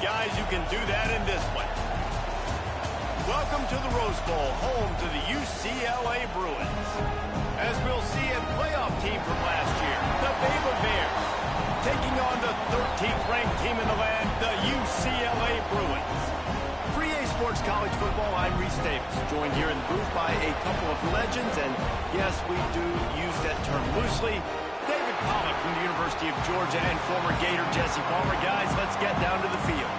guys who can do that in this one. Welcome to the Rose Bowl, home to the UCLA Bruins. As we'll see, a playoff team from last year, the Baylor Bears, taking on the 13th ranked team in the land, the UCLA Bruins. For EA Sports College Football, I'm Reese Davis, joined here in the booth by a couple of legends, and yes, we do use that term loosely. David Pollack from the University of Georgia and former Gator Jesse Palmer. Guys, let's get down to the field.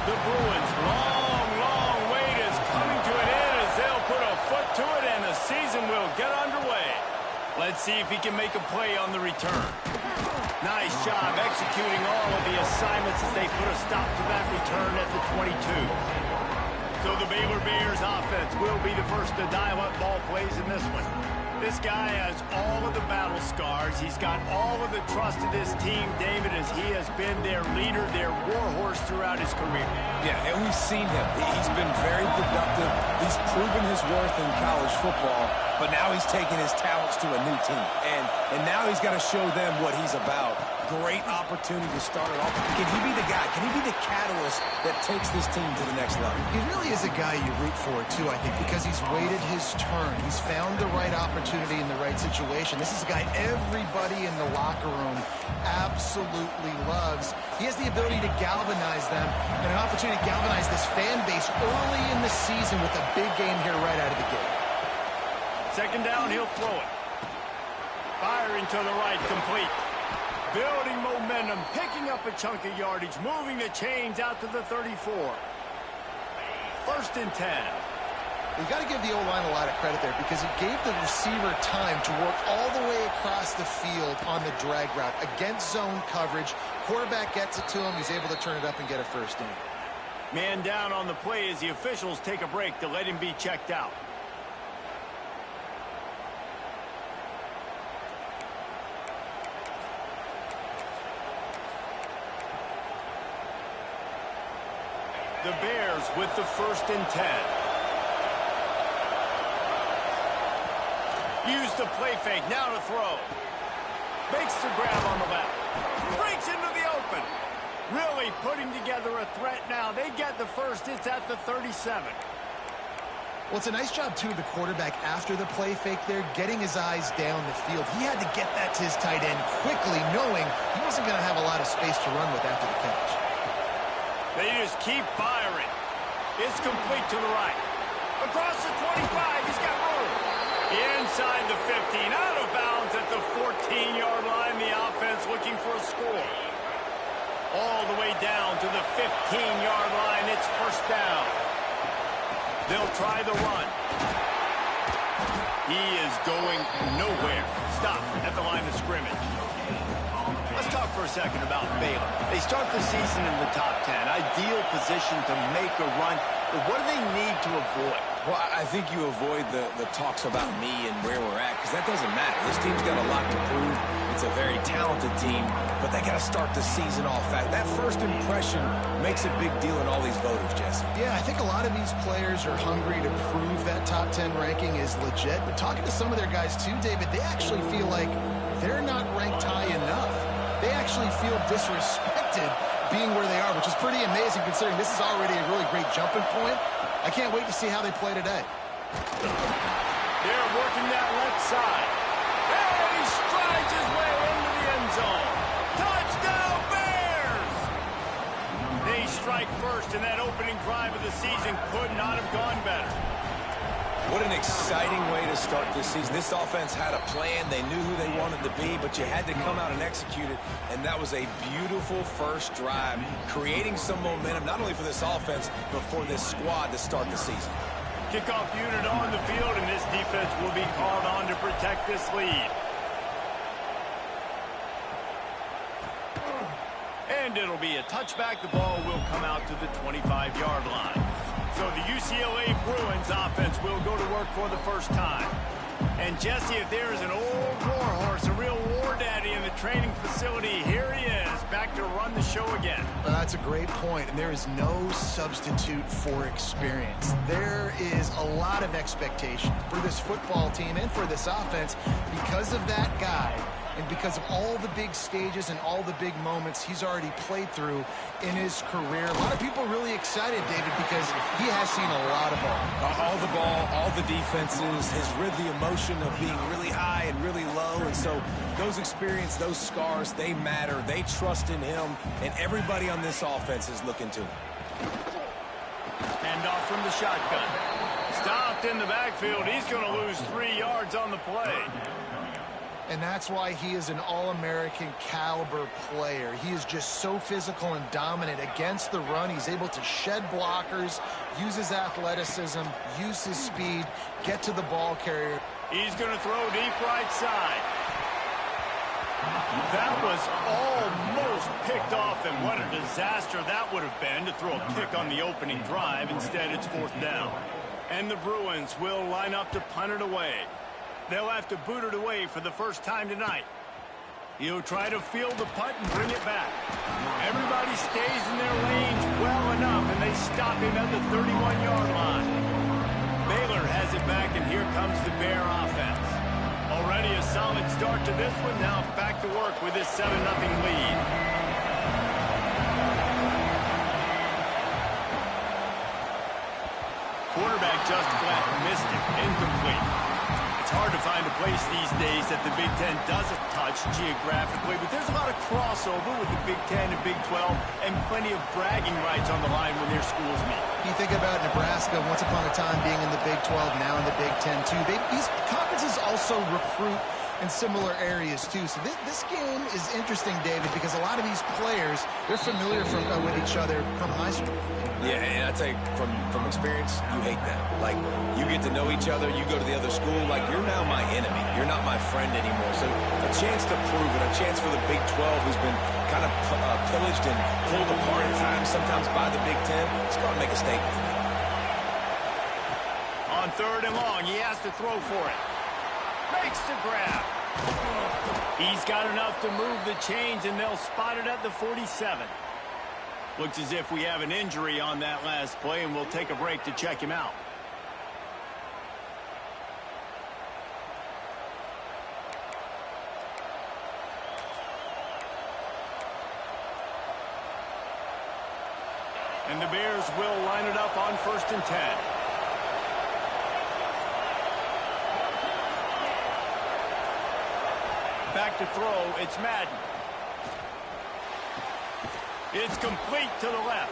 The Bruins' long wait is coming to an end as they'll put a foot to it and the season will get underway. Let's see if he can make a play on the return. Nice job executing all of the assignments as they put a stop to that return at the 22. So the Baylor Bears offense will be the first to dial up ball plays in this one. This guy has all of the battle scars. He's got all of the trust of this team, David, as he has been their leader, their warhorse throughout his career. Yeah, and we've seen him. He's been very productive. He's proven his worth in college football, but now he's taking his talents to a new team. And now he's got to show them what he's about. Great opportunity to start it off. Can he be the guy? Can he be the catalyst that takes this team to the next level? He really is a guy you root for, too, I think, because he's waited his turn. He's found the right opportunity in the right situation. This is a guy everybody in the locker room absolutely loves. He has the ability to galvanize them and an opportunity to galvanize this fan base early in the season with a big game here right out of the gate. Second down, he'll throw it. Firing to the right, complete. Building momentum, picking up a chunk of yardage, moving the chains out to the 34. First and 10. We've got to give the O-line a lot of credit there because it gave the receiver time to work all the way across the field on the drag route against zone coverage. Quarterback gets it to him. He's able to turn it up and get a first down. Man down on the play as the officials take a break to let him be checked out. The Bears with the first and 10. Use the play fake, now to throw. Makes the grab on the left. Breaks into the open. Really putting together a threat now. They get the first, it's at the 37. Well, it's a nice job, too, of the quarterback after the play fake there, getting his eyes down the field. He had to get that to his tight end quickly, knowing he wasn't going to have a lot of space to run with after the catch. They just keep firing. It's complete to the right. Across the 25, he's got room. Inside the 15, out of bounds at the 14-yard line. The offense looking for a score. All the way down to the 15-yard line. It's first down. They'll try the run. He is going nowhere. Stop at the line of scrimmage. Let's talk for a second about Baylor. They start the season in the top 10. Ideal position to make a run. But what do they need to avoid? Well, I think you avoid the talks about me and where we're at, because that doesn't matter. This team's got a lot to prove. It's a very talented team, but they got to start the season off fast. That first impression makes a big deal in all these voters, Jesse. Yeah, I think a lot of these players are hungry to prove that top 10 ranking is legit. But talking to some of their guys too, David, they actually feel like they're not ranked high enough. They actually feel disrespected being where they are, which is pretty amazing considering this is already a really great jumping point. I can't wait to see how they play today. They're working that left side. And he strides his way into the end zone. Touchdown, Bears! They strike first, and that opening drive of the season could not have gone better. What an exciting way to start this season. This offense had a plan. They knew who they wanted to be, but you had to come out and execute it, and that was a beautiful first drive, creating some momentum, not only for this offense, but for this squad to start the season. Kickoff unit on the field, and this defense will be called on to protect this lead. And it'll be a touchback. The ball will come out to the 25-yard line. So the UCLA Bruins offense will go to work for the first time. And Jesse, if there is an old warhorse, a real war daddy in the training facility, here he is, back to run the show again. Well, that's a great point, and there is no substitute for experience. There is a lot of expectation for this football team and for this offense because of that guy and because of all the big stages and all the big moments he's already played through in his career. A lot of people really excited, David, because he has seen a lot of ball. All the ball, all the defenses, has rid the emotion of being really high and really low, and so those experiences, those scars, they matter. They trust in him, and everybody on this offense is looking to him. Hand off from the shotgun. Stopped in the backfield. He's going to lose 3 yards on the play. And that's why he is an All-American caliber player. He is just so physical and dominant against the run. He's able to shed blockers, use his athleticism, use his speed, get to the ball carrier. He's going to throw deep right side. That was almost picked off, and what a disaster that would have been to throw a pick on the opening drive. Instead, it's 4th down. And the Bruins will line up to punt it away. They'll have to boot it away for the first time tonight. He'll try to field the punt and bring it back. Everybody stays in their lanes well enough, and they stop him at the 31-yard line. Baylor has it back, and here comes the Bear offense. Already a solid start to this one. Now back to work with this 7-0 lead. Quarterback just flat missed it. Incomplete. It's hard to find a place these days that the Big Ten doesn't touch geographically, but there's a lot of crossover with the Big Ten and Big 12 and plenty of bragging rights on the line when their schools meet. You think about Nebraska once upon a time being in the Big 12, now in the Big 10 too. These conferences also recruit in similar areas too. So this game is interesting, David, because a lot of these players, they're familiar with each other from high school. Yeah, and I tell you, from experience, you hate that. Like, you get to know each other, you go to the other school, like, you're now my enemy. You're not my friend anymore. So a chance to prove it, a chance for the Big 12, who's been kind of pillaged and pulled apart at times, sometimes by the Big 10. Let's go and make a statement tonight. On 3rd and long, he has to throw for it. Makes the grab. He's got enough to move the chains, and they'll spot it at the 47. Looks as if we have an injury on that last play, and we'll take a break to check him out. And the Bears will line it up on 1st and 10. Back to throw, it's Madden. It's complete to the left.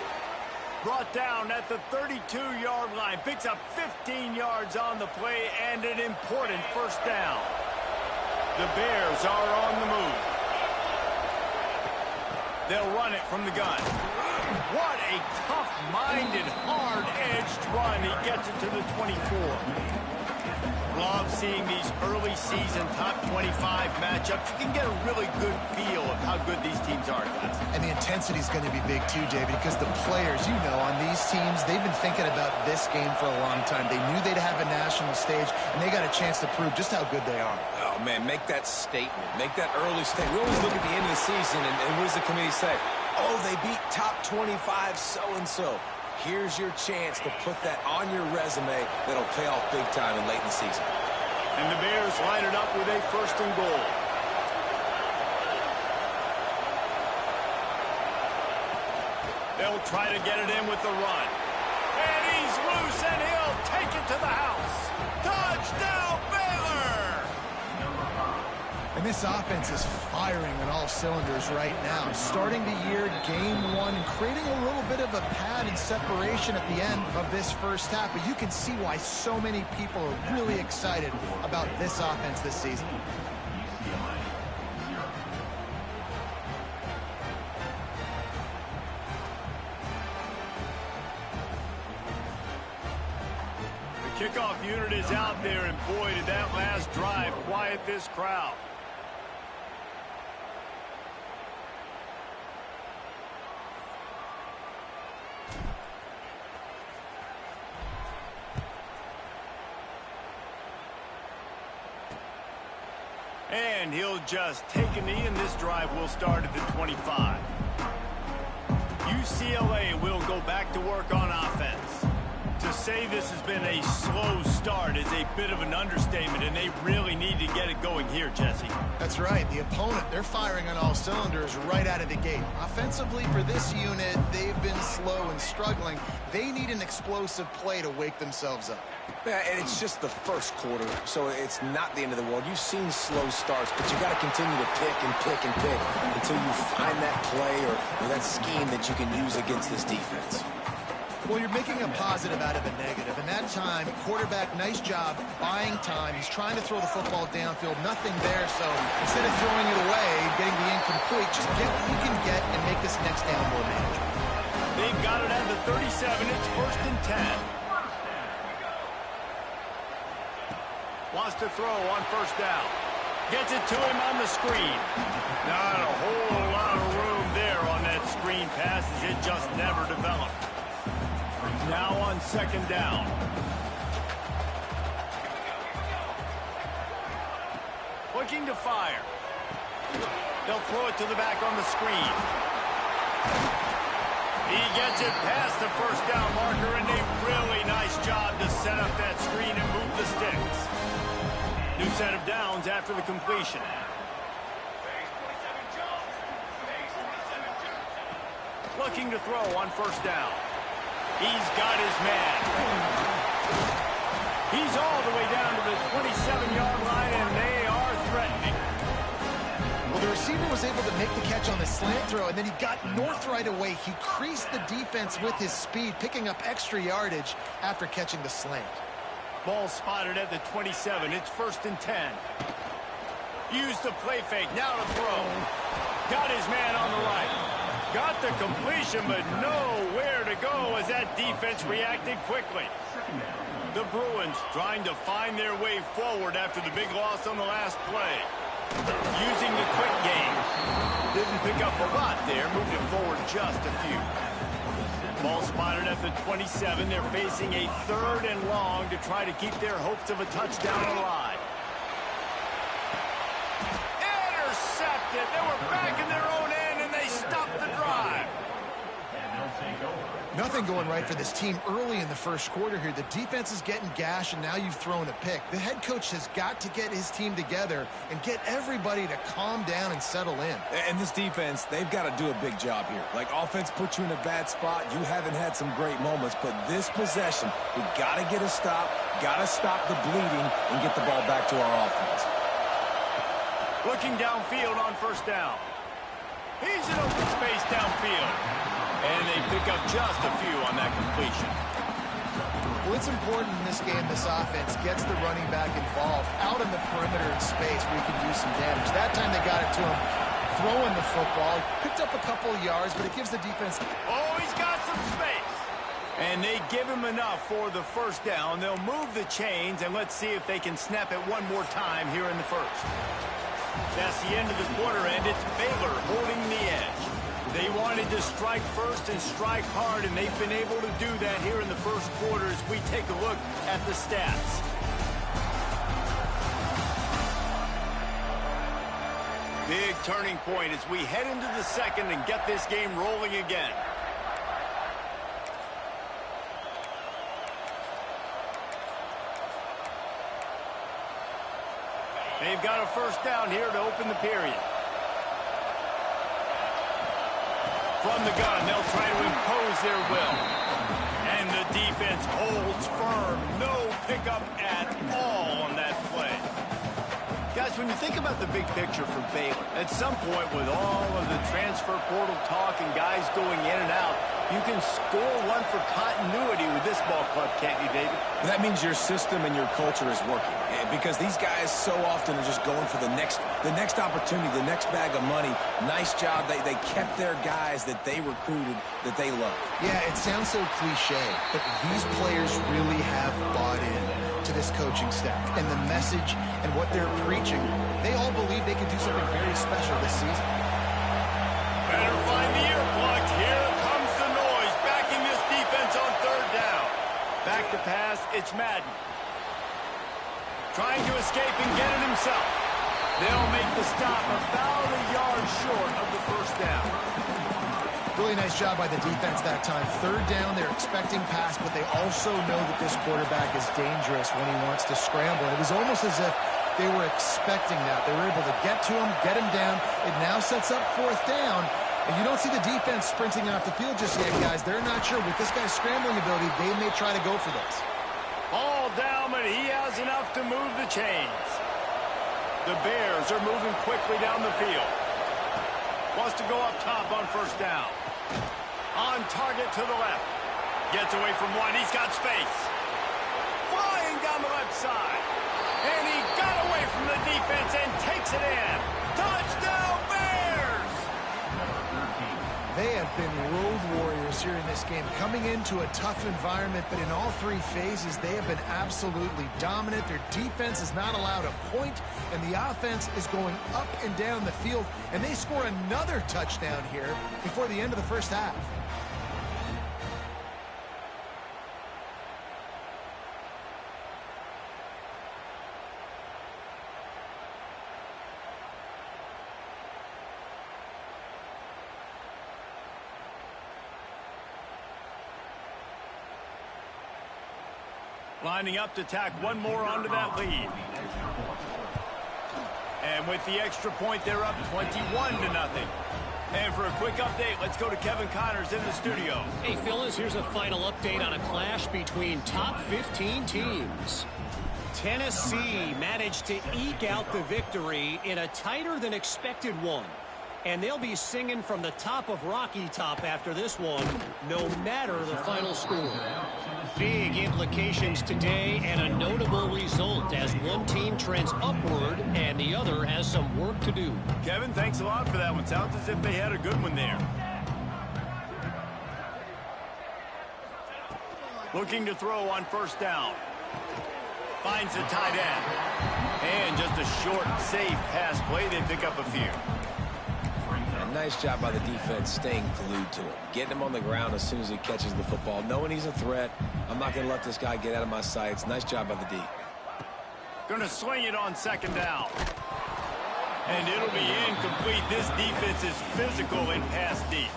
Brought down at the 32-yard line. Picks up 15 yards on the play and an important 1st down. The Bears are on the move. They'll run it from the gun. What a tough-minded, hard-edged run. He gets it to the 24. Love seeing these early season top 25 matchups. You can get a really good feel of how good these teams are, guys. And the intensity is going to be big too, David, because the players, you know, on these teams, they've been thinking about this game for a long time. They knew they'd have a national stage, and they got a chance to prove just how good they are. Oh, man, make that statement. Make that early statement. We always look at the end of the season, and what does the committee say? Oh, they beat top 25 so-and-so. Here's your chance to put that on your resume that'll pay off big time and late in the season. And the Bears line it up with a 1st and goal. They'll try to get it in with the run. And he's loose, and he'll take it to the house. Touchdown, Baylor! And this offense is firing on all cylinders right now. Starting the year, game 1, and creating a little bit of a pad and separation at the end of this 1st half. But you can see why so many people are really excited about this offense this season. The kickoff unit is out there, and boy, did that last drive quiet this crowd. And he'll just take a knee, and this drive will start at the 25. UCLA will go back to work on offense. To say this has been a slow start is a bit of an understatement, and they really need to get it going here, Jesse. That's right. The opponent, they're firing on all cylinders right out of the gate. Offensively, for this unit, they've been slow and struggling. They need an explosive play to wake themselves up. Yeah, and it's just the first quarter, so it's not the end of the world. You've seen slow starts, but you got to continue to pick and pick and pick until you find that play or that scheme that you can use against this defense. Well, you're making a positive out of a negative. And that time, quarterback, nice job buying time. He's trying to throw the football downfield. Nothing there, so instead of throwing it away, getting the incomplete, just get what you can get and make this next down more manageable. They've got it at the 37. It's 1st and 10. Wants to throw on 1st down. Gets it to him on the screen. Not a whole lot of room there on that screen pass as it just never developed. Now on 2nd down. Looking to fire. They'll throw it to the back on the screen. He gets it past the 1st down marker, and a really nice job to set up that screen and move the sticks. New set of downs after the completion. Looking to throw on 1st down. He's got his man. He's all the way down to the 27-yard line, and they are threatening. Well, the receiver was able to make the catch on the slant throw, and then he got north right away. He creased the defense with his speed, picking up extra yardage after catching the slant. Ball spotted at the 27. It's 1st and 10. Use the play fake. Now to throw. Got his man on the right. Got the completion, but nowhere to go as that defense reacted quickly. The Bruins trying to find their way forward after the big loss on the last play. Using the quick game. Didn't pick up a lot there. Moved it forward just a few. Ball spotted at the 27. They're facing a 3rd and long to try to keep their hopes of a touchdown alive. Intercepted. They were back in their own end, and they stopped the drive. Nothing going right for this team early in the 1st quarter here. The defense is getting gashed, and now you've thrown a pick. The head coach has got to get his team together and get everybody to calm down and settle in. And this defense, they've got to do a big job here. Like, offense put you in a bad spot. You haven't had some great moments, but this possession, we got to get a stop, got to stop the bleeding, and get the ball back to our offense. Looking downfield on 1st down. He's in open space downfield. And they pick up just a few on that completion. Well, it's important in this game, this offense gets the running back involved out in the perimeter in space where he can do some damage. That time they got it to him throwing the football. Picked up a couple of yards, but it gives the defense... Oh, he's got some space. And they give him enough for the 1st down. They'll move the chains, and let's see if they can snap it one more time here in the 1st. That's the end of the quarter, and it's Baylor holding the edge. They wanted to strike first and strike hard, and they've been able to do that here in the 1st quarter as we take a look at the stats. Big turning point as we head into the 2nd and get this game rolling again. They've got a 1st down here to open the period. From the gun, they'll try to impose their will. And the defense holds firm. No pickup at all on that play. Guys, when you think about the big picture for Baylor, at some point with all of the transfer portal talk and guys going in and out, you can score one for continuity with this ball club, can't you, David? That means your system and your culture is working. Because these guys so often are just going for the next opportunity, the next bag of money. Nice job. They kept their guys that they recruited, that they love. Yeah, it sounds so cliche, but these players really have bought in to this coaching staff. And the message and what they're preaching, they all believe they can do something very special this season. Better find the earplugs. Here comes the noise, backing this defense on 3rd down. Back to pass, it's Madden. Trying to escape and get it himself. They'll make the stop about a yard short of the 1st down. Really nice job by the defense that time. Third down, they're expecting pass, but they also know that this quarterback is dangerous when he wants to scramble. It was almost as if they were expecting that. They were able to get to him, get him down. It now sets up fourth down, and you don't see the defense sprinting off the field just yet, guys. They're not sure. With this guy's scrambling ability, they may try to go for this. All down, but he has enough to move the chains. The Bears are moving quickly down the field. Wants to go up top on first down. On target to the left. Gets away from one. He's got space. Flying down the left side. And he got away from the defense and takes it in. Touchdown, Bears! They have been road warriors here in this game, coming into a tough environment, but in all three phases, they have been absolutely dominant. Their defense is not allowed a point, and the offense is going up and down the field, and they score another touchdown here before the end of the first half. Lining up to tack one more onto that lead. And with the extra point, they're up 21-0. And for a quick update, let's go to Kevin Connors in the studio. Hey, Phyllis, here's a final update on a clash between top 15 teams. Tennessee managed to eke out the victory in a tighter than expected one. And they'll be singing from the top of Rocky Top after this one, no matter the final score. Big implications today and a notable result as one team trends upward and the other has some work to do. Kevin, thanks a lot for that one. Sounds as if they had a good one there. Looking to throw on first down. Finds the tight end. And just a short, safe pass play. They pick up a few. Nice job by the defense staying glued to him. Getting him on the ground as soon as he catches the football. Knowing he's a threat. I'm not going to let this guy get out of my sights. Nice job by the D. Going to swing it on second down. And it'll be incomplete. This defense is physical and pass deep.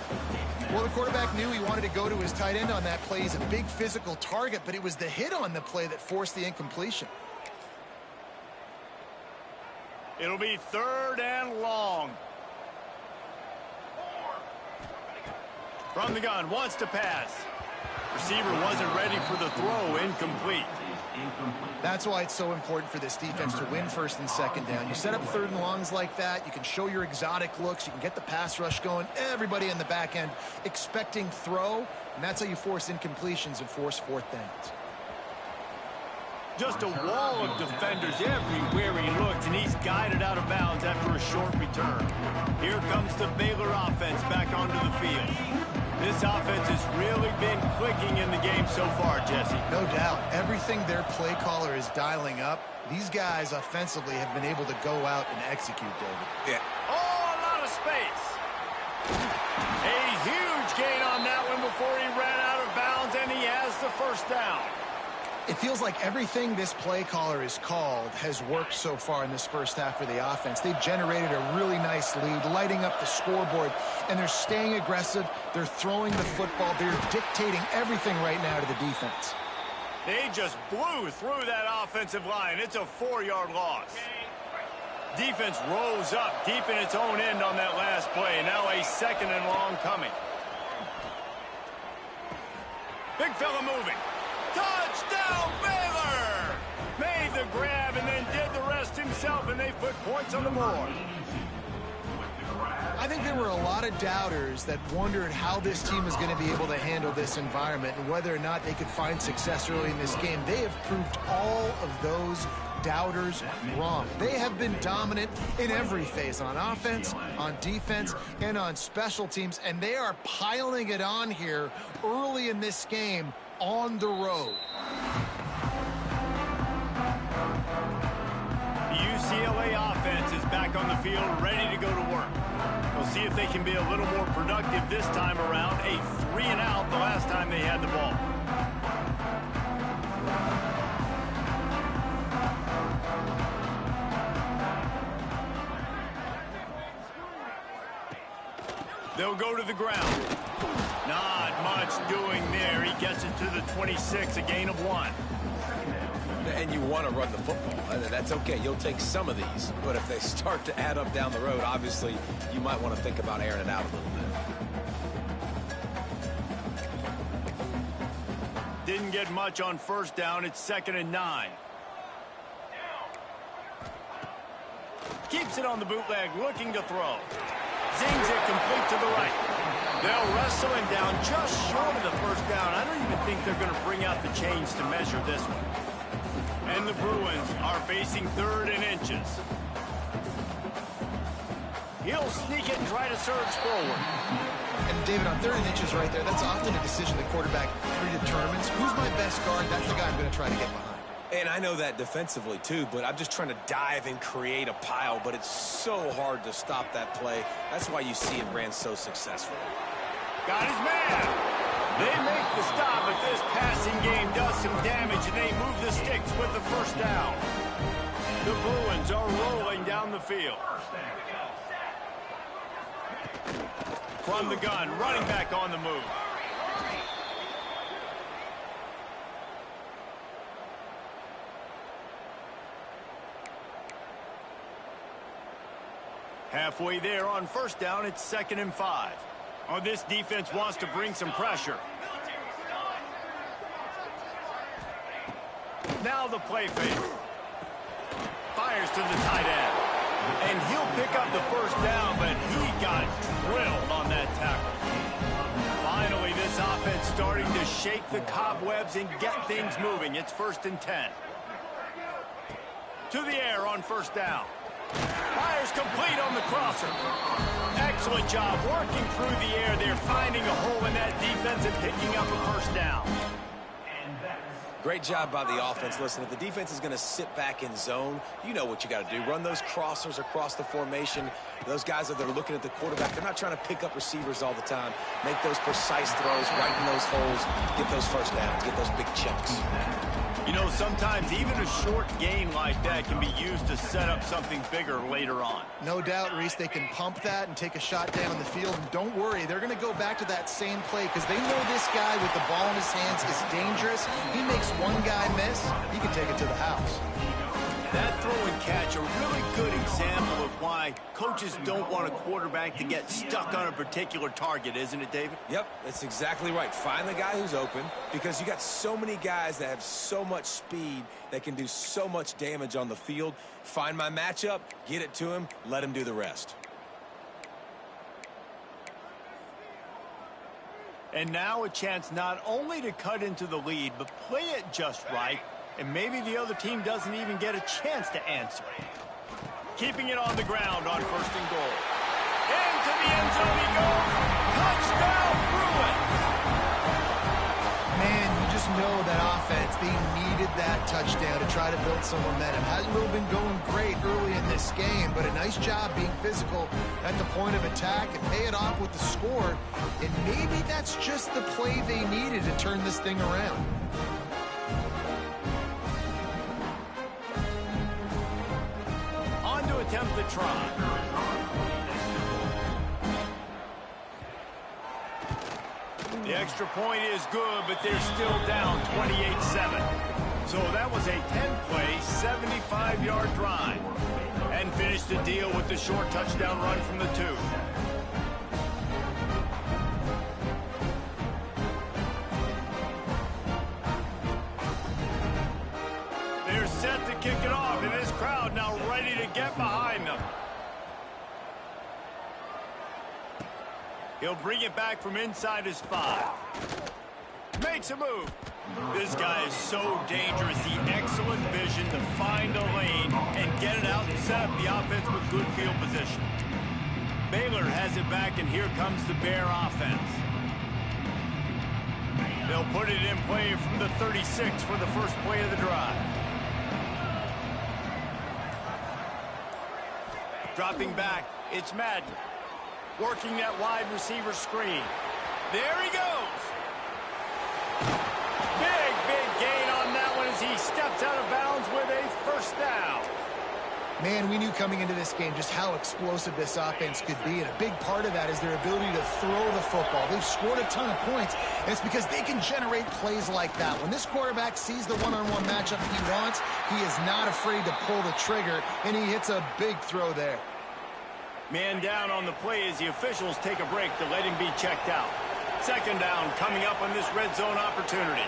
Well, the quarterback knew he wanted to go to his tight end on that play. He's a big physical target, but it was the hit on the play that forced the incompletion. It'll be third and long. From the gun, wants to pass. Receiver wasn't ready for the throw, incomplete. That's why it's so important for this defense to win first and second down. You set up third and longs like that, you can show your exotic looks, you can get the pass rush going, everybody in the back end expecting throw, and that's how you force incompletions and force fourth downs. Just a wall of defenders everywhere he looks, and he's guided out of bounds after a short return. Here comes the Baylor offense back onto the field. This offense has really been clicking in the game so far, Jesse. No doubt. Everything their play caller is dialing up, these guys offensively have been able to go out and execute, David. Yeah. Oh, a lot of space. A huge gain on that one before he ran out of bounds, and he has the first down. It feels like everything this play caller is called has worked so far in this first half for the offense. They've generated a really nice lead, lighting up the scoreboard, and they're staying aggressive. They're throwing the football. They're dictating everything right now to the defense. They just blew through that offensive line. It's a 4-yard loss. Defense rose up deep in its own end on that last play. Now a second and long coming. Big fella moving. Touchdown, Baylor! Made the grab and then did the rest himself, and they put points on the board. I think there were a lot of doubters that wondered how this team is going to be able to handle this environment and whether or not they could find success early in this game. They have proved all of those doubters wrong. They have been dominant in every phase, on offense, on defense, and on special teams, and they are piling it on here early in this game on the road. The UCLA offense is back on the field, ready to go to work. We'll see if they can be a little more productive this time around. A 3-and-out the last time they had the ball. They'll go to the ground. Not much doing there. He gets it to the 26, a gain of 1. And you want to run the football. That's okay. You'll take some of these. But if they start to add up down the road, obviously, you might want to think about airing it out a little bit. Didn't get much on first down. It's 2nd and 9. Keeps it on the bootleg, looking to throw. Zings it complete to the right. They'll wrestle him down just short of the first down. I don't even think they're going to bring out the chains to measure this one. And the Bruins are facing 3rd and inches. He'll sneak it and try to surge forward. And David, on 3rd and inches right there, that's often a decision the quarterback predetermines. Who's my best guard? That's the guy I'm going to try to get behind. And I know that defensively, too, but I'm just trying to dive and create a pile, but it's so hard to stop that play. That's why you see him ran so successfully. Got his man. They make the stop, but this passing game does some damage, and they move the sticks with the first down. The Bruins are rolling down the field. From the gun, running back on the move. Halfway there on first down, it's 2nd and 5. Oh, this defense wants to bring some pressure. Now the play fake. Fires to the tight end. And he'll pick up the first down, but he got drilled on that tackle. Finally, this offense starting to shake the cobwebs and get things moving. It's 1st and 10. To the air on first down. Fires complete on the crosser. Excellent job working through the air. They're finding a hole in that defense and picking up a first down. Great job by the offense. Listen, if the defense is going to sit back in zone, you know what you got to do. Run those crossers across the formation. Those guys that are looking at the quarterback, they're not trying to pick up receivers all the time. Make those precise throws, right in those holes, get those first downs, get those big chunks. You know, sometimes even a short gain like that can be used to set up something bigger later on. No doubt, Reese, they can pump that and take a shot down the field. And don't worry, they're going to go back to that same play because they know this guy with the ball in his hands is dangerous. He makes one guy miss, he can take it to the house. That throw and catch, a really good example of why coaches don't want a quarterback to get stuck on a particular target, isn't it, David? Yep, that's exactly right. Find the guy who's open because you got so many guys that have so much speed that can do so much damage on the field. Find my matchup, get it to him, let him do the rest. And now a chance not only to cut into the lead, but play it just right. And maybe the other team doesn't even get a chance to answer. Keeping it on the ground on 1st and goal. Into the end zone he goes. Touchdown, Bruins! Man, you just know that offense, they needed that touchdown to try to build some momentum. Hasn't really been going great early in this game, but a nice job being physical at the point of attack and pay it off with the score. And maybe that's just the play they needed to turn this thing around. Attempt to try. The extra point is good, but they're still down 28-7. So that was a 10-play, 75-yard drive. And finished the deal with the short touchdown run from the 2. They're set to kick it off, and this crowd now ready to get behind them. He'll bring it back from inside his 5. Makes a move. This guy is so dangerous. The excellent vision to find a lane and get it out and set up the offense with good field position. Baylor has it back, and here comes the Bear offense. They'll put it in play from the 36 for the first play of the drive. Dropping back, it's Madden. Working that wide receiver screen. There he goes. Big gain on that one as he steps out of bounds with a first down. Man, we knew coming into this game just how explosive this offense could be, and a big part of that is their ability to throw the football. They've scored a ton of points, and it's because they can generate plays like that. When this quarterback sees the one-on-one matchup he wants, he is not afraid to pull the trigger, and he hits a big throw there. Man down on the play as the officials take a break to let him be checked out. Second down coming up on this red zone opportunity.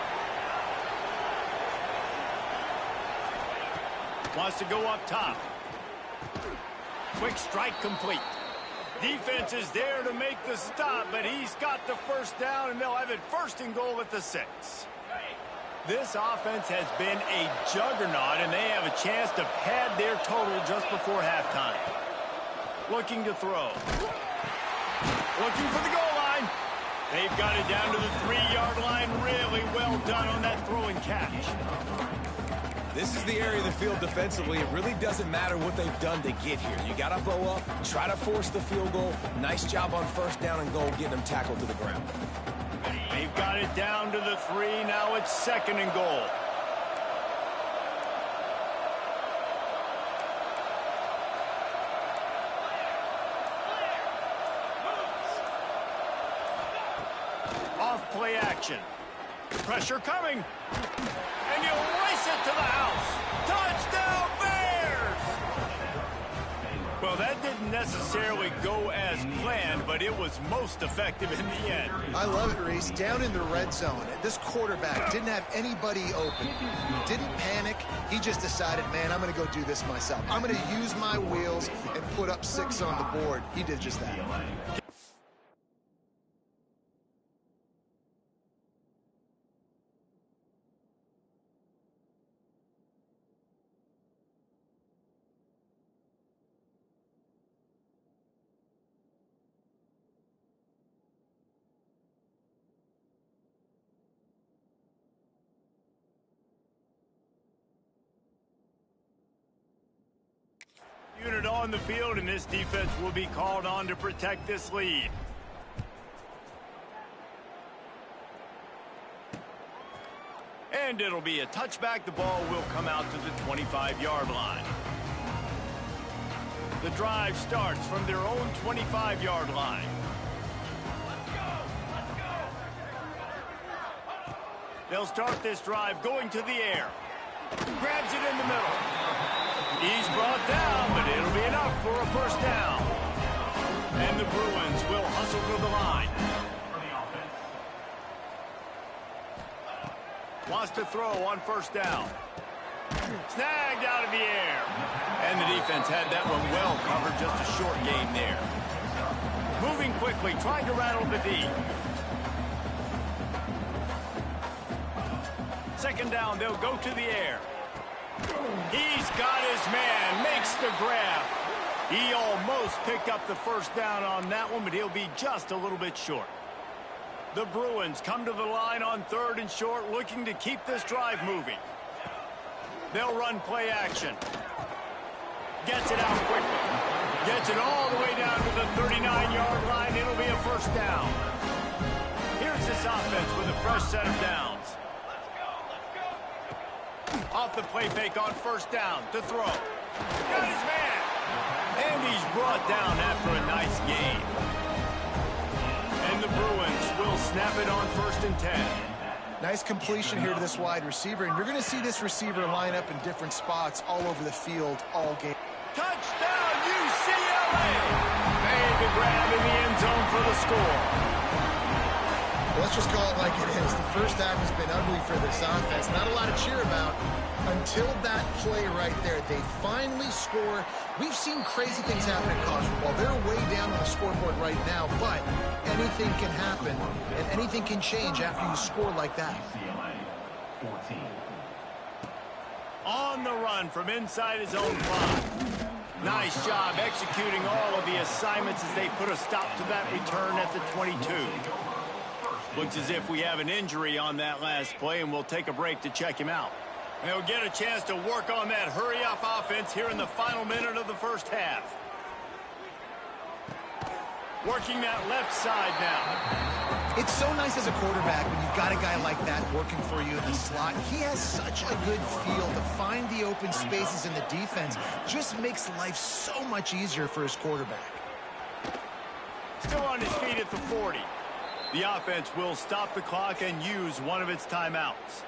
Wants to go up top. Quick strike complete. Defense is there to make the stop, but he's got the first down, and they'll have it first and goal at the 6. This offense has been a juggernaut, and they have a chance to pad their total just before halftime. Looking to throw. Looking for the goal line. They've got it down to the 3-yard line. Really well done on that throw and catch. This is the area of the field defensively. It really doesn't matter what they've done to get here. You got to bow up, try to force the field goal. Nice job on first down and goal, getting them tackled to the ground. They've got it down to the 3. Now it's second and goal. Off play action. Pressure coming. And you race it to the house. Touchdown, Bears! Well, that didn't necessarily go as planned, but it was most effective in the end. I love it, Reese. Down in the red zone, this quarterback didn't have anybody open. He didn't panic. He just decided, man, I'm going to go do this myself. I'm going to use my wheels and put up 6 on the board. He did just that. Unit on the field, and this defense will be called on to protect this lead. And it'll be a touchback. The ball will come out to the 25-yard line. The drive starts from their own 25-yard line. They'll start this drive going to the air. Grabs it in the middle. He's brought down, but it'll be enough for a first down. And the Bruins will hustle to the line. Wants to throw on first down. Snagged out of the air. And the defense had that one well covered, just a short gain there. Moving quickly, trying to rattle the D. Second down, they'll go to the air. He's got his man, makes the grab. He almost picked up the first down on that one, but he'll be just a little bit short. The Bruins come to the line on 3rd and short, looking to keep this drive moving. They'll run play action. Gets it out quickly. Gets it all the way down to the 39-yard line. It'll be a first down. Here's this offense with a fresh set of downs. Off the play fake on first down to throw. Got his man. And he's brought down after a nice gain. And the Bruins will snap it on 1st and 10. Nice completion here to this wide receiver, and you're going to see this receiver line up in different spots all over the field all game. Touchdown, UCLA! Made the grab in the end zone for the score. Let's just call it like it is. The first half has been ugly for this offense. Not a lot to cheer about until that play right there. They finally score. We've seen crazy things happen in college football. They're way down on the scoreboard right now, but anything can happen, and anything can change after you score like that. On the run from inside his own 5. Nice job executing all of the assignments as they put a stop to that return at the 22. Looks as if we have an injury on that last play, and we'll take a break to check him out. They'll get a chance to work on that hurry-up offense here in the final minute of the first half. Working that left side now. It's so nice as a quarterback when you've got a guy like that working for you in the slot. He has such a good feel to find the open spaces in the defense. Just makes life so much easier for his quarterback. Still on his feet at the 40. The offense will stop the clock and use one of its timeouts.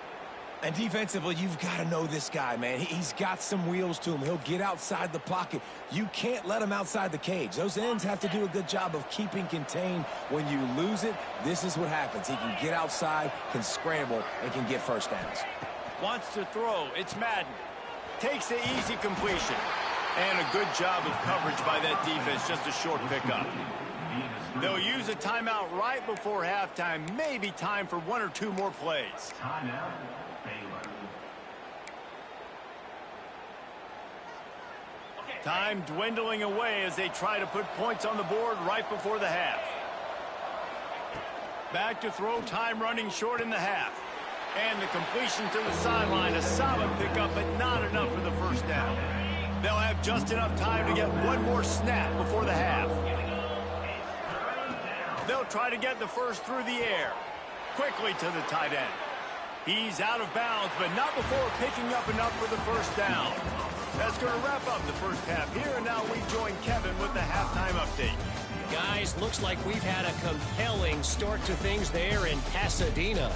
And defensively, you've got to know this guy, man. He's got some wheels to him. He'll get outside the pocket. You can't let him outside the cage. Those ends have to do a good job of keeping contained. When you lose it, this is what happens. He can get outside, can scramble, and can get first downs. Wants to throw. It's Madden. Takes the easy completion. And a good job of coverage by that defense. Just a short pickup. They'll use a timeout right before halftime. Maybe time for one or two more plays. Time dwindling away as they try to put points on the board right before the half. Back to throw, time running short in the half. And the completion to the sideline, a solid pickup, but not enough for the first down. They'll have just enough time to get one more snap before the half. They'll try to get the first through the air. Quickly to the tight end. He's out of bounds, but not before picking up enough for the first down. That's going to wrap up the first half here, and now we join Kevin with the halftime update. Guys, looks like we've had a compelling start to things there in Pasadena.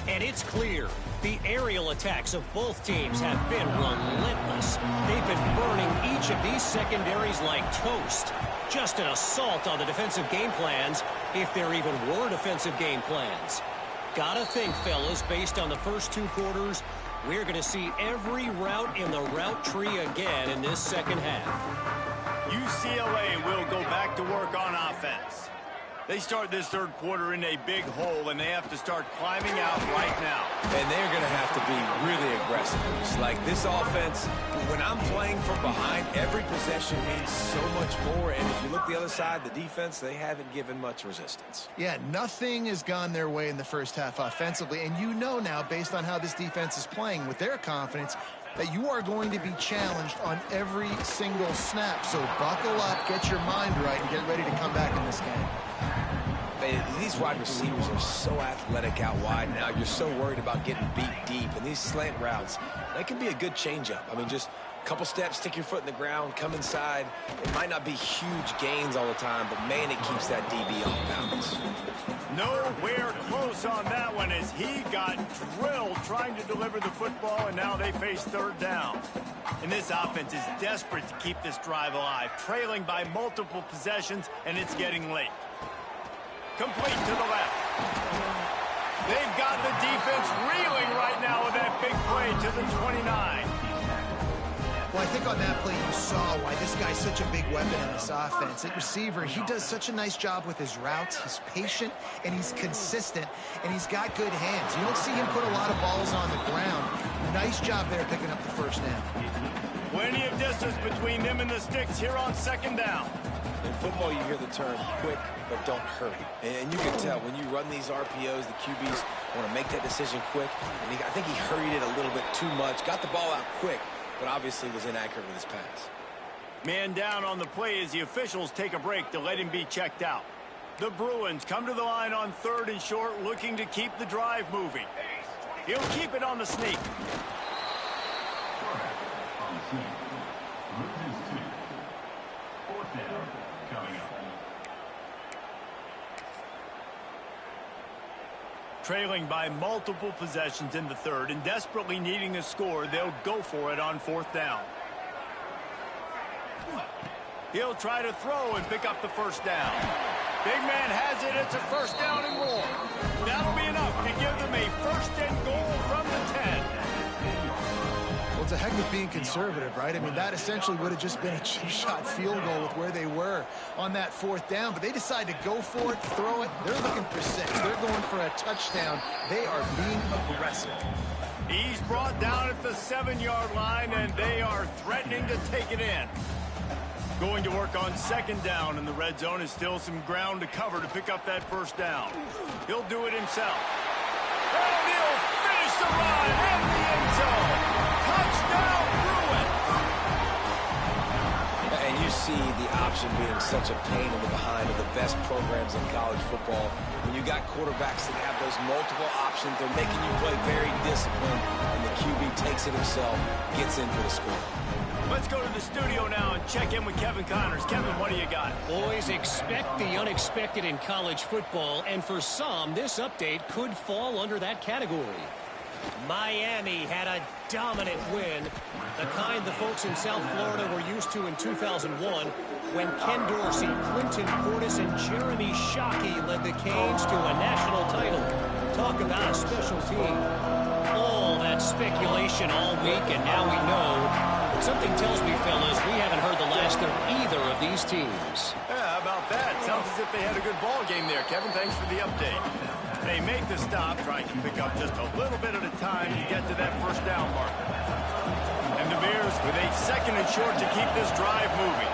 And it's clear, the aerial attacks of both teams have been relentless. They've been burning each of these secondaries like toast. Just an assault on the defensive game plans, if there even were defensive game plans. Gotta think, fellas, based on the first two quarters, we're going to see every route in the route tree again in this second half. UCLA will go back to work on offense. They start this third quarter in a big hole, and they have to start climbing out right now. And they're going to have to be really aggressive. It's like this offense, when I'm playing from behind, every possession means so much more. And if you look the other side, the defense, they haven't given much resistance. Yeah, nothing has gone their way in the first half offensively. And you know now, based on how this defense is playing with their confidence, that you are going to be challenged on every single snap. So buckle up, get your mind right, and get ready to come back in this game. These wide receivers are so athletic out wide now. You're so worried about getting beat deep. And these slant routes, that can be a good changeup. I mean, just a couple steps, stick your foot in the ground, come inside. It might not be huge gains all the time, but, man, it keeps that DB off balance. Nowhere close on that one as he got drilled trying to deliver the football, and now they face third down. And this offense is desperate to keep this drive alive, trailing by multiple possessions, and it's getting late. Complete to the left. They've got the defense reeling right now with that big play to the 29. Well, I think on that play you saw why this guy's such a big weapon in this offense. At receiver, he does such a nice job with his routes. He's patient, and he's consistent, and he's got good hands. You don't see him put a lot of balls on the ground. Nice job there picking up the first down. Plenty of distance between them and the sticks here on second down. In football, you hear the term quick, but don't hurry. And you can tell when you run these RPOs, the QBs want to make that decision quick. And I think he hurried it a little bit too much. Got the ball out quick, but obviously was inaccurate with his pass. Man down on the play as the officials take a break to let him be checked out. The Bruins come to the line on third and short, looking to keep the drive moving. He'll keep it on the sneak. Trailing by multiple possessions in the third and desperately needing a score, they'll go for it on fourth down. He'll try to throw and pick up the first down. Big man has it. It's a first down and more. That'll be enough to give them a first and goal from the 10. Well, it's a heck of being conservative, right? I mean, that essentially would have just been a chip shot field goal with where they were on that fourth down. But they decide to go for it, throw it. They're looking for 6. They're going for a touchdown. They are being aggressive. He's brought down at the 7-yard line, and they are threatening to take it in. Going to work on second down, and the red zone is still some ground to cover to pick up that first down. He'll do it himself. And he'll finish the run in the end zone. Touchdown, Bruins! And you see the option being such a pain in the behind of the best programs in college football. When you got quarterbacks that have those multiple options, they're making you play very disciplined, and the QB takes it himself, gets in for the score. Let's go to the studio now and check in with Kevin Connors. Kevin, what do you got? Boys, expect the unexpected in college football, and for some, this update could fall under that category. Miami had a dominant win, the kind the folks in South Florida were used to in 2001 when Ken Dorsey, Clinton Portis, and Jeremy Shockey led the Canes to a national title. Talk about a special team. All that speculation all week, and now we know. Something tells me, fellas, we haven't heard the last of either of these teams. Yeah, how about that? Sounds as if they had a good ball game there. Kevin, thanks for the update. They make the stop, trying to pick up just a little bit at a time to get to that first down marker. And the Bears with a second and short to keep this drive moving.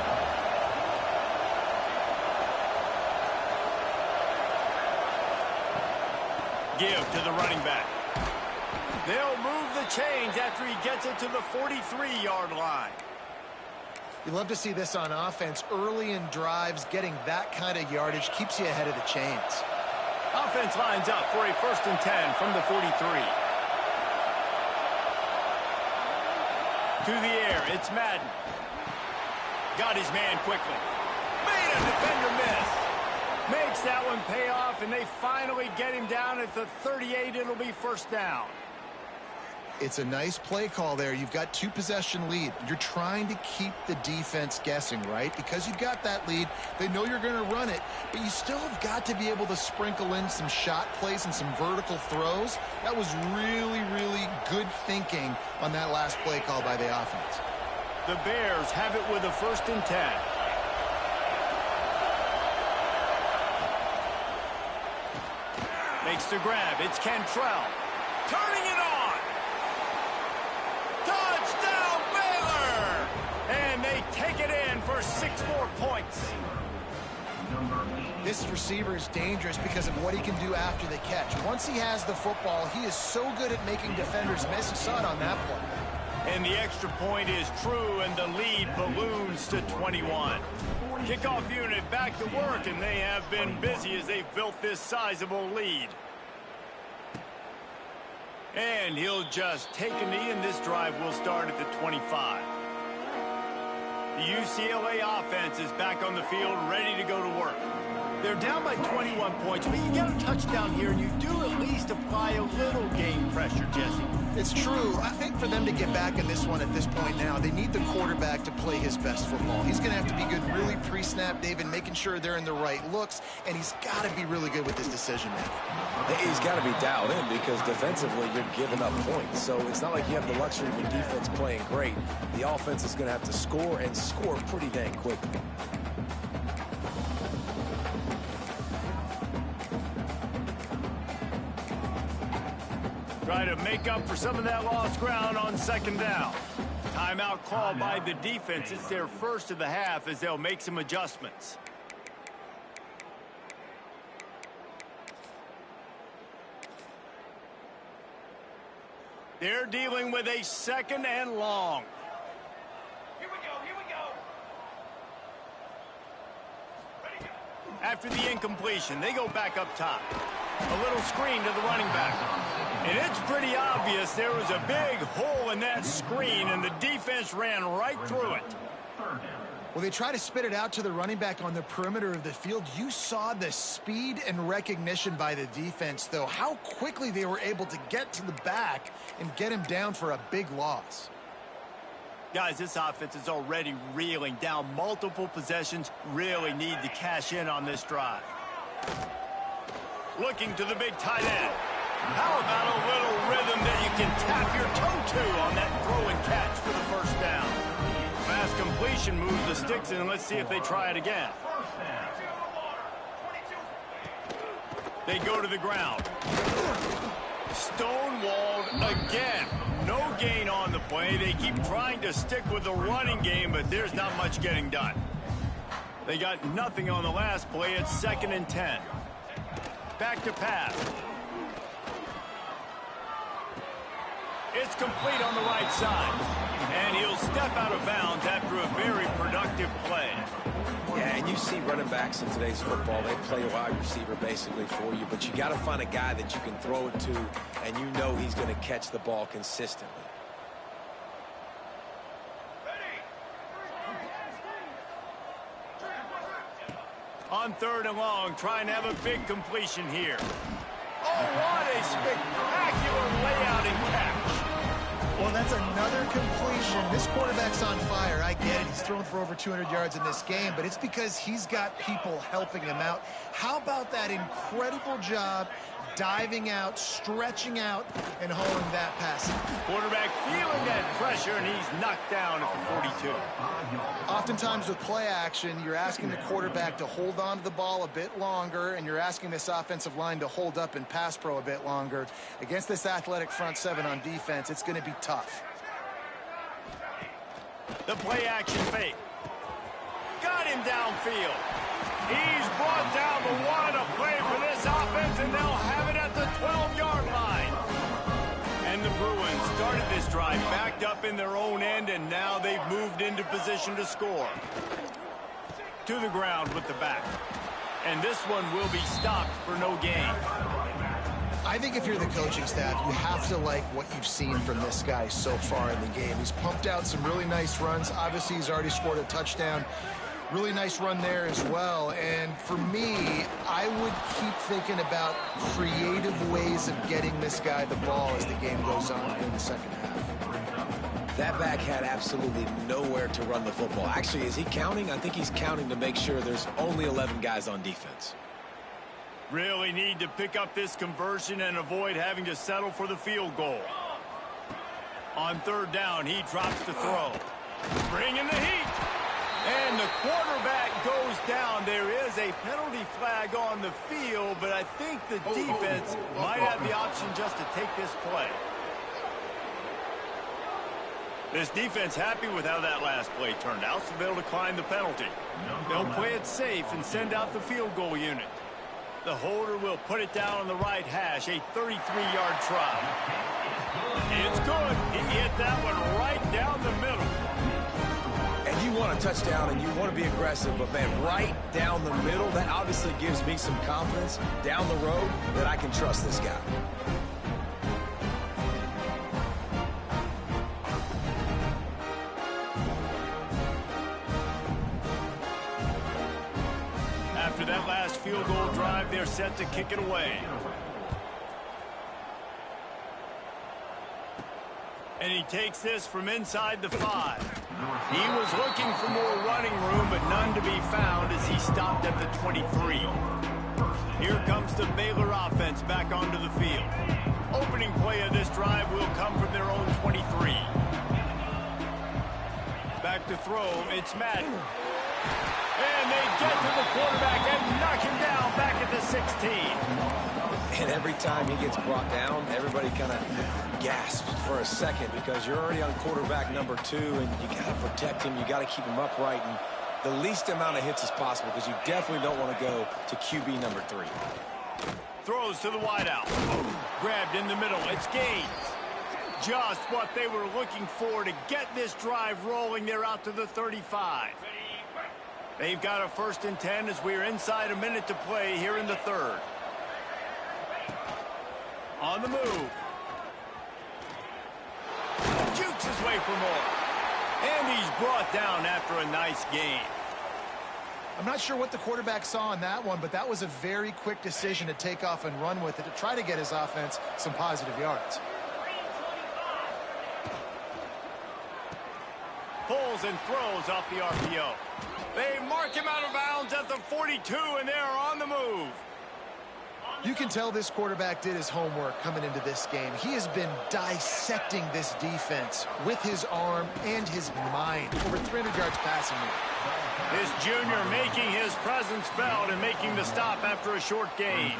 Give to the running back. They'll move the chains after he gets it to the 43-yard line. You love to see this on offense. Early in drives, getting that kind of yardage keeps you ahead of the chains. Offense lines up for a 1st and 10 from the 43. To the air, it's Madden. Got his man quickly. Made a defender miss. Makes that one pay off, and they finally get him down at the 38. It'll be 1st down. It's a nice play call there. You've got 2-possession lead. You're trying to keep the defense guessing, right? Because you've got that lead, they know you're going to run it, but you still have got to be able to sprinkle in some shot plays and some vertical throws. That was really, really good thinking on that last play call by the offense. The Bears have it with a 1st and 10. Makes the grab. It's Cantrell. Turning it on. Touchdown, Baylor! And they take it in for 6 more points. This receiver is dangerous because of what he can do after the catch. Once he has the football, he is so good at making defenders miss. You saw it on that play. And the extra point is true, and the lead balloons to 21. Kickoff unit back to work, and they have been busy as they've built this sizable lead. And he'll just take a knee, and this drive will start at the 25. The UCLA offense is back on the field, ready to go to work. They're down by 21 points, but you get a touchdown here, and you do at least apply a little game pressure, Jesse. It's true. I think for them to get back in this one at this point now, they need the quarterback to play his best football. He's going to have to be good really pre-snap, David, making sure they're in the right looks, and he's got to be really good with his decision-making. He's got to be dialed in because defensively you're giving up points. So it's not like you have the luxury of your defense playing great. The offense is going to have to score and score pretty dang quickly. Try to make up for some of that lost ground on 2nd down. Timeout called by the defense. It's their first of the half as they'll make some adjustments. They're dealing with a 2nd and long. Here we go. Ready, go. After the incompletion, they go back up top. A little screen to the running back. And it's pretty obvious there was a big hole in that screen, and the defense ran right through it. Well, they try to spit it out to the running back on the perimeter of the field. You saw the speed and recognition by the defense, though, how quickly they were able to get to the back and get him down for a big loss. Guys, this offense is already reeling down multiple possessions. Really need to cash in on this drive. Looking to the big tight end. How about a little rhythm that you can tap your toe to on that throw and catch for the 1st down? Fast completion moves the sticks in. Let's see if they try it again. They go to the ground. Stonewalled again. No gain on the play. They keep trying to stick with the running game, but there's not much getting done. They got nothing on the last play. It's 2nd and 10. Back to pass. It's complete on the right side. And he'll step out of bounds after a very productive play. Yeah, and you see running backs in today's football, they play wide receiver basically for you, but you got to find a guy that you can throw it to, and you know he's going to catch the ball consistently. On 3rd and long, trying to have a big completion here. Oh, what a spectacular layout and catch. Well, that's another completion. This quarterback's on fire. I get it. He's thrown for over 200 yards in this game, but it's because he's got people helping him out. How about that incredible job diving out, stretching out, and hauling that pass? Quarterback feeling that pressure, and he's knocked down at the 42. Oftentimes with play action, you're asking the quarterback to hold on to the ball a bit longer, and you're asking this offensive line to hold up and pass pro a bit longer. Against this athletic front seven on defense, it's going to be tough. The play action fake. Got him downfield. He's brought down the one, a play for this offense, and they'll have it at the 12-yard line. And the Bruins started this drive backed up in their own end, and now they've moved into position to score. To the ground with the back. And this one will be stopped for no gain. I think if you're the coaching staff, you have to like what you've seen from this guy so far in the game. He's pumped out some really nice runs. Obviously, he's already scored a touchdown. Really nice run there as well. And for me, I would keep thinking about creative ways of getting this guy the ball as the game goes on in the second half. That back had absolutely nowhere to run the football. Actually, is he counting? I think he's counting to make sure there's only 11 guys on defense. Really need to pick up this conversion and avoid having to settle for the field goal. On 3rd down, he drops the throw. Bringing the heat. And the quarterback goes down. There is a penalty flag on the field, but I think the defense might have the option just to take this play. This defense happy with how that last play turned out, so they'll decline the penalty. They'll play it safe and send out the field goal unit. The holder will put it down on the right hash, a 33-yard try. It's good. He hit that one right down the middle. And you want a touchdown and you want to be aggressive, but man, right down the middle, that obviously gives me some confidence down the road that I can trust this guy. After that last field goal drive, they're set to kick it away. And he takes this from inside the 5. He was looking for more running room, but none to be found as he stopped at the 23. Here comes the Baylor offense back onto the field. Opening play of this drive will come from their own 23. Back to throw, it's Madden. And they get to the quarterback and knock him down back at the 16. And every time he gets brought down, everybody kind of gasps for a second because you're already on quarterback number 2, and you got to protect him. You got to keep him upright and the least amount of hits as possible because you definitely don't want to go to QB number 3. Throws to the wideout. Grabbed in the middle. It's Gaines. Just what they were looking for to get this drive rolling. They're out to the 35. They've got a 1st and 10 as we're inside a minute to play here in the 3rd. On the move. Jukes his way for more. And he's brought down after a nice gain. I'm not sure what the quarterback saw on that one, but that was a very quick decision to take off and run with it to try to get his offense some positive yards. Pulls and throws off the RPO. They mark him out of bounds at the 42, and they're on the move. You can tell this quarterback did his homework coming into this game. He has been dissecting this defense with his arm and his mind. Over 300 yards passing. This junior making his presence felt and making the stop after a short gain.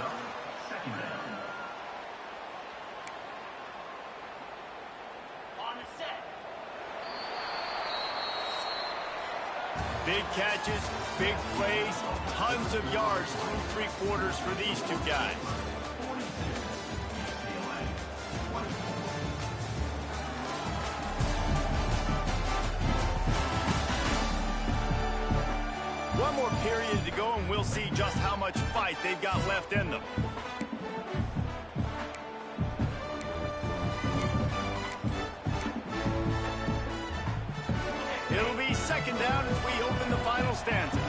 Big catches, big plays, tons of yards through 3 quarters for these two guys. period to go, and we'll see just how much fight they've got left in them. It'll be second down as we open the final stanza.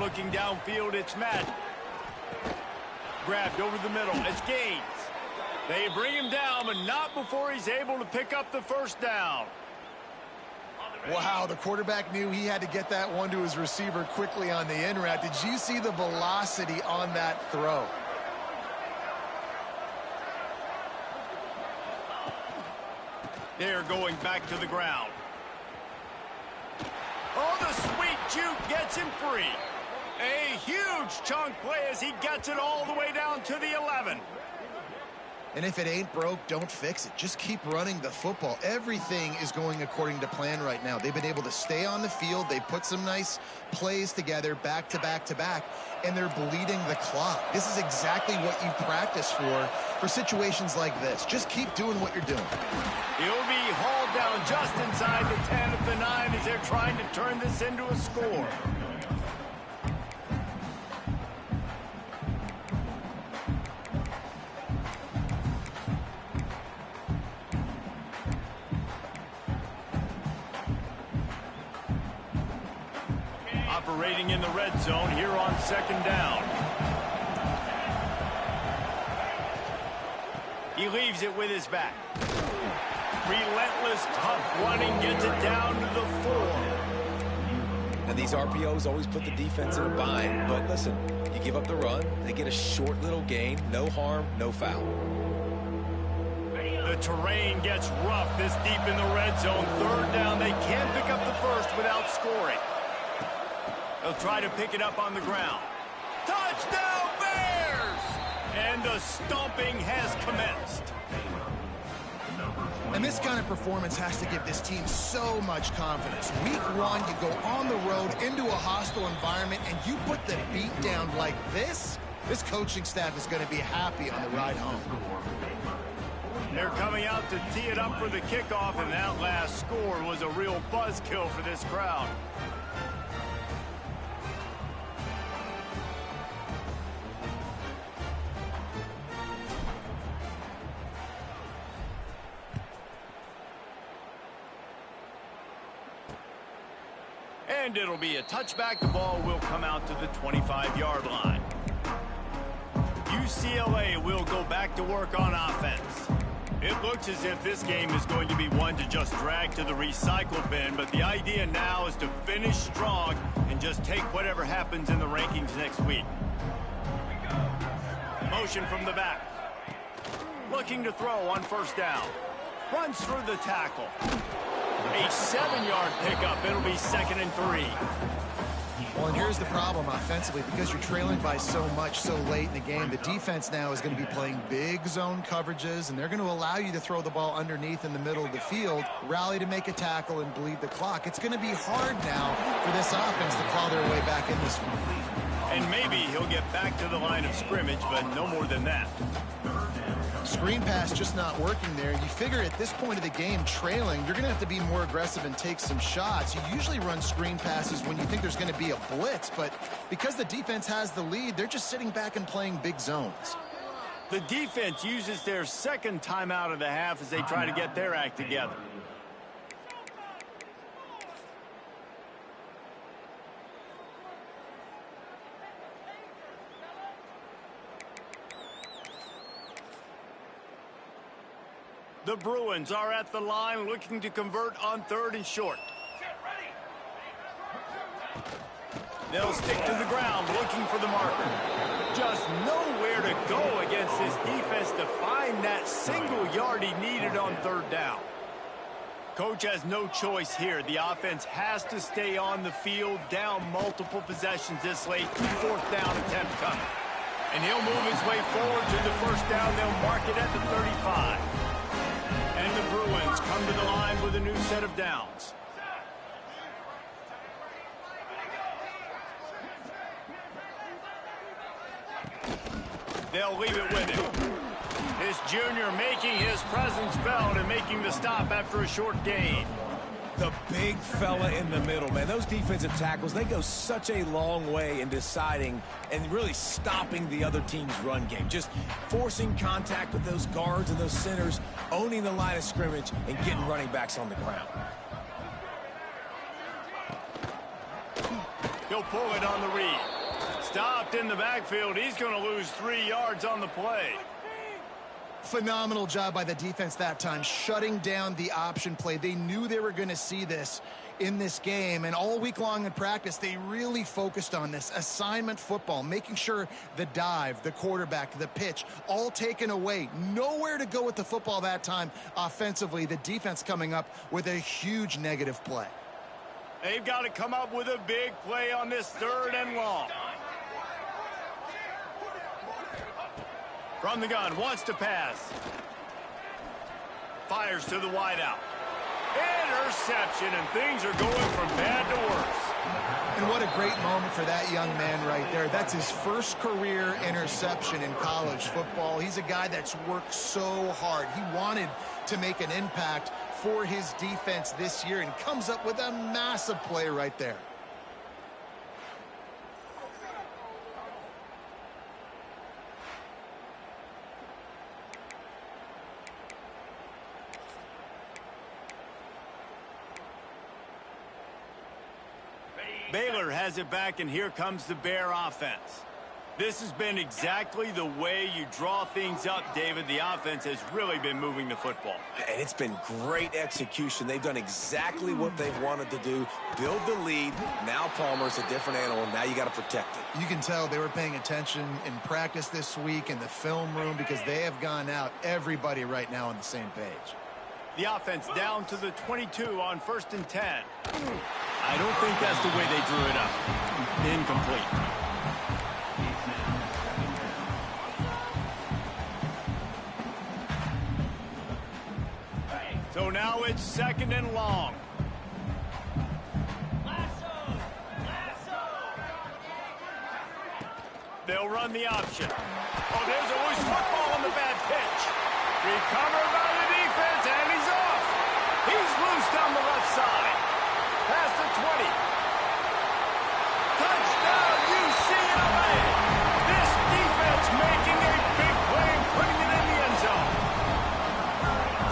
Looking downfield, it's Madden. Grabbed over the middle, it's Gaines. They bring him down, but not before he's able to pick up the first down. Wow, the quarterback knew he had to get that one to his receiver quickly on the in route. Did you see the velocity on that throw? They're going back to the ground. Oh, the sweet juke gets him free. A huge chunk play as he gets it all the way down to the 11. And if it ain't broke, don't fix it. Just keep running the football. Everything is going according to plan right now. They've been able to stay on the field. They put some nice plays together back to back to back, and they're bleeding the clock. This is exactly what you practice for situations like this. Just keep doing what you're doing. He'll be hauled down just inside the 10 at the 9 as they're trying to turn this into a score. Operating in the red zone here on second down. He leaves it with his back. Relentless, tough running gets it down to the 4. And these RPOs always put the defense in a bind. But listen, you give up the run, they get a short little gain, no harm, no foul. The terrain gets rough this deep in the red zone. Third down, they can't pick up the first without scoring. They'll try to pick it up on the ground. Touchdown, Bears! And the stomping has commenced. And this kind of performance has to give this team so much confidence. Week 1, you go on the road into a hostile environment, and you put the beat down like this. This coaching staff is going to be happy on the ride home. They're coming out to tee it up for the kickoff, and that last score was a real buzzkill for this crowd. And it'll be a touchback. The ball will come out to the 25-yard line. UCLA will go back to work on offense. It looks as if this game is going to be one to just drag to the recycle bin, but the idea now is to finish strong and just take whatever happens in the rankings next week. Motion from the back. Looking to throw on first down. Runs through the tackle. A 7-yard pickup. It'll be 2nd and 3. Well, and here's the problem offensively. Because you're trailing by so much so late in the game, the defense now is going to be playing big zone coverages, and they're going to allow you to throw the ball underneath in the middle of the field, rally to make a tackle, and bleed the clock. It's going to be hard now for this offense to claw their way back in this one. And maybe he'll get back to the line of scrimmage, but no more than that. Screen pass just not working there. You figure at this point of the game, trailing, you're going to have to be more aggressive and take some shots. You usually run screen passes when you think there's going to be a blitz, but because the defense has the lead, they're just sitting back and playing big zones. The defense uses their second timeout of the half as they try to get their act together. The Bruins are at the line looking to convert on 3rd and short. They'll stick to the ground looking for the marker. Just nowhere to go against this defense to find that single yard he needed on 3rd down. Coach has no choice here. The offense has to stay on the field, down multiple possessions this late. 4th down attempt coming. And he'll move his way forward to the first down. They'll mark it at the 35. And the Bruins come to the line with a new set of downs. They'll leave it with him. This junior making his presence felt and making the stop after a short gain. The big fella in the middle, man. Those defensive tackles, they go such a long way in deciding and really stopping the other team's run game. Just forcing contact with those guards and those centers, owning the line of scrimmage, and getting running backs on the ground. He'll pull it on the read. Stopped in the backfield. He's going to lose 3 yards on the play. Phenomenal job by the defense that time, shutting down the option play. They knew they were going to see this in this game, and all week long in practice, they really focused on this assignment football, making sure the dive, the quarterback, the pitch, all taken away. Nowhere to go with the football that time offensively. The defense coming up with a huge negative play. They've got to come up with a big play on this 3rd and long. From the gun, wants to pass. Fires to the wideout. Interception, and things are going from bad to worse. And what a great moment for that young man right there. That's his first career interception in college football. He's a guy that's worked so hard. He wanted to make an impact for his defense this year and comes up with a massive play right there. Baylor has it back, and here comes the Bear offense. This has been exactly the way you draw things up, David. The offense has really been moving the football. And it's been great execution. They've done exactly what they've wanted to do. Build the lead. Now Palmer's a different animal. Now you got to protect it. You can tell they were paying attention in practice this week in the film room because they have gone out, everybody right now on the same page. The offense down to the 22 on 1st and 10. I don't think that's the way they drew it up. Incomplete. So now it's 2nd and long. They'll run the option. Oh, there's always football on the bad pitch. Recovered by the defense, and he's off. He's loose down the left side. Past the 20. Touchdown, UCLA. This defense making a big play and putting it in the end zone.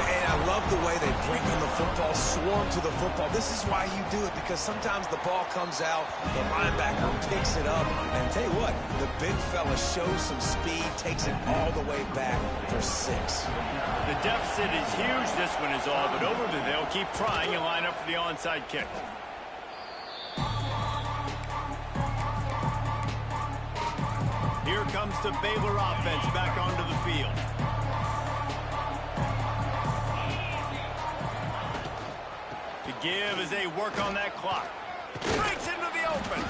And I love the way they bring on the football, swarm to the football. This is why you do it, because sometimes the ball comes out, the linebacker picks it up, and tell you what, the big fella shows some speed, takes it all the way back for 6. The deficit is huge, this one is all, but over they'll keep trying and line up for the onside kick. Here comes the Baylor offense back onto the field. The give as they work on that clock. Breaks into the open.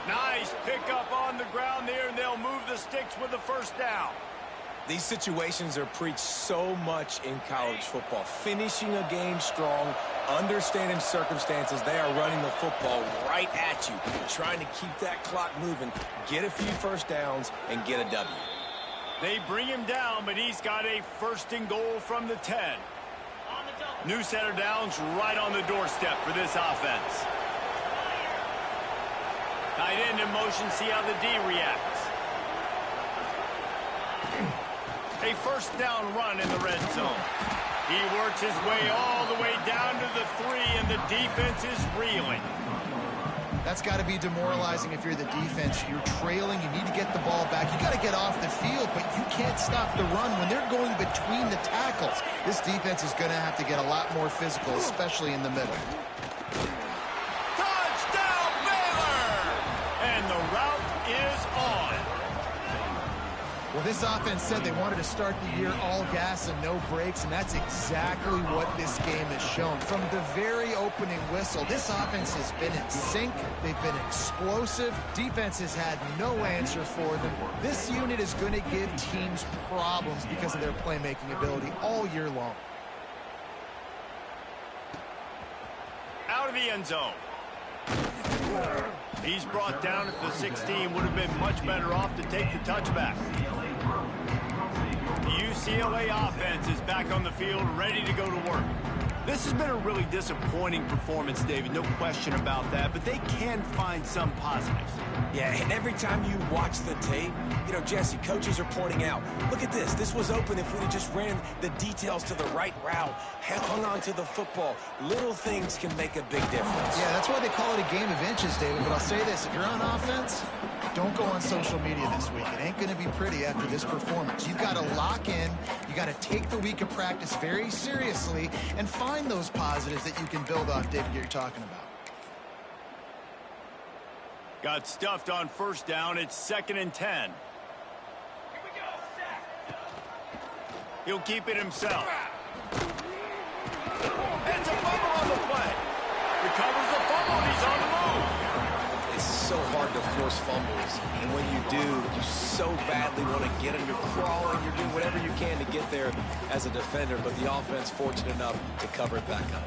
Nice pickup on the ground there, and they'll move the sticks with the 1st down. These situations are preached so much in college football. Finishing a game strong, understanding circumstances. They are running the football right at you, trying to keep that clock moving, get a few 1st downs, and get a W. They bring him down, but he's got a 1st and goal from the 10. New center downs right on the doorstep for this offense. Tight end in motion, see how the D reacts. A 1st down run in the red zone. He works his way all the way down to the 3, and the defense is reeling. That's got to be demoralizing if you're the defense. You're trailing. You need to get the ball back. You got to get off the field, but you can't stop the run when they're going between the tackles. This defense is going to have to get a lot more physical, especially in the middle. Touchdown, Baylor! And the route is on. Well, this offense said they wanted to start the year all gas and no brakes, and that's exactly what this game has shown. From the very opening whistle, this offense has been in sync. They've been explosive. Defense has had no answer for them. This unit is going to give teams problems because of their playmaking ability all year long. Out of the end zone. He's brought down at the 16. Would have been much better off to take the touchback. The UCLA offense is back on the field, ready to go to work. This has been a really disappointing performance, David, no question about that, but they can find some positives. Yeah, and every time you watch the tape, you know, Jesse, coaches are pointing out, look at this. This was open if we'd have just ran the details to the right route, hung on to the football. Little things can make a big difference. Yeah, that's why they call it a game of inches, David. But I'll say this, if you're on offense, don't go on social media this week. It ain't going to be pretty after this performance. You've got to lock in. You got to take the week of practice very seriously and find those positives that you can build off, David, you're talking about. Got stuffed on first down. It's 2nd and 10. Here we go. Set. He'll keep it himself. It's a fumble on the play. Recovers the fumble, and he's on the move. It's so hard to force fumbles, and when you do, you so badly want to get them. You're crawling, you're doing whatever you can to get there as a defender, but the offense fortunate enough to cover it back up.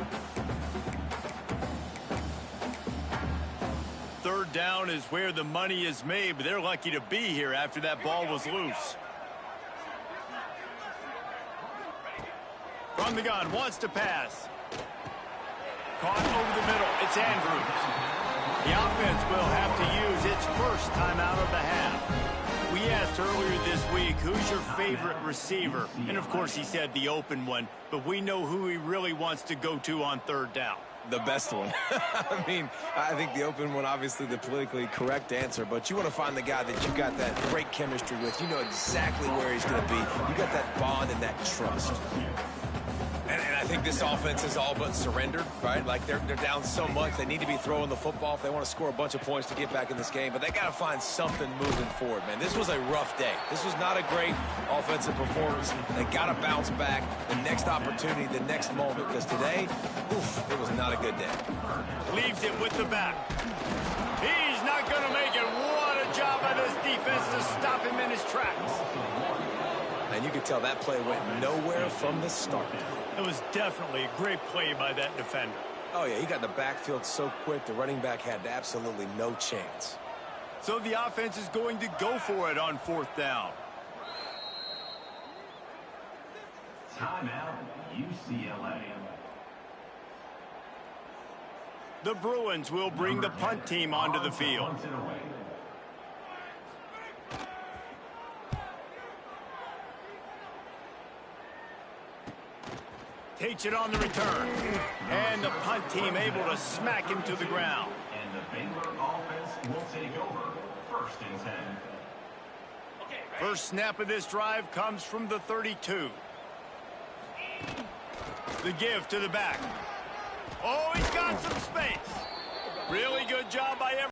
3rd down is where the money is made, but they're lucky to be here after that ball was loose. From the gun, wants to pass. Caught over the middle. It's Andrews. The offense will have to use its first timeout of the half. We asked earlier this week, who's your favorite receiver? And, of course, he said the open one, but we know who he really wants to go to on 3rd down. The best one. I mean, I think the open one, obviously the politically correct answer, but you want to find the guy that you got that great chemistry with. You know exactly where he's going to be. You got that bond and that trust. And I think this offense is all but surrendered, right? Like they're down so much. They need to be throwing the football if they want to score a bunch of points to get back in this game. But they got to find something moving forward, man. This was a rough day. This was not a great offensive performance. They got to bounce back the next opportunity, the next moment. Because today, oof, it was not a good day. Leaves it with the back. He's not going to make it. What a job by this defense to stop him in his tracks. And you could tell that play went nowhere from the start. It was definitely a great play by that defender. Oh, yeah, he got in the backfield so quick, the running back had absolutely no chance. So the offense is going to go for it on 4th down. Timeout, UCLA. The Bruins will bring the punt team onto the field. Takes it on the return. And the punt team able to smack him to the ground. And the Baylor offense will take over 1st and 10. First snap of this drive comes from the 32. The give to the back. Oh, he's got some space. Really good job by everyone.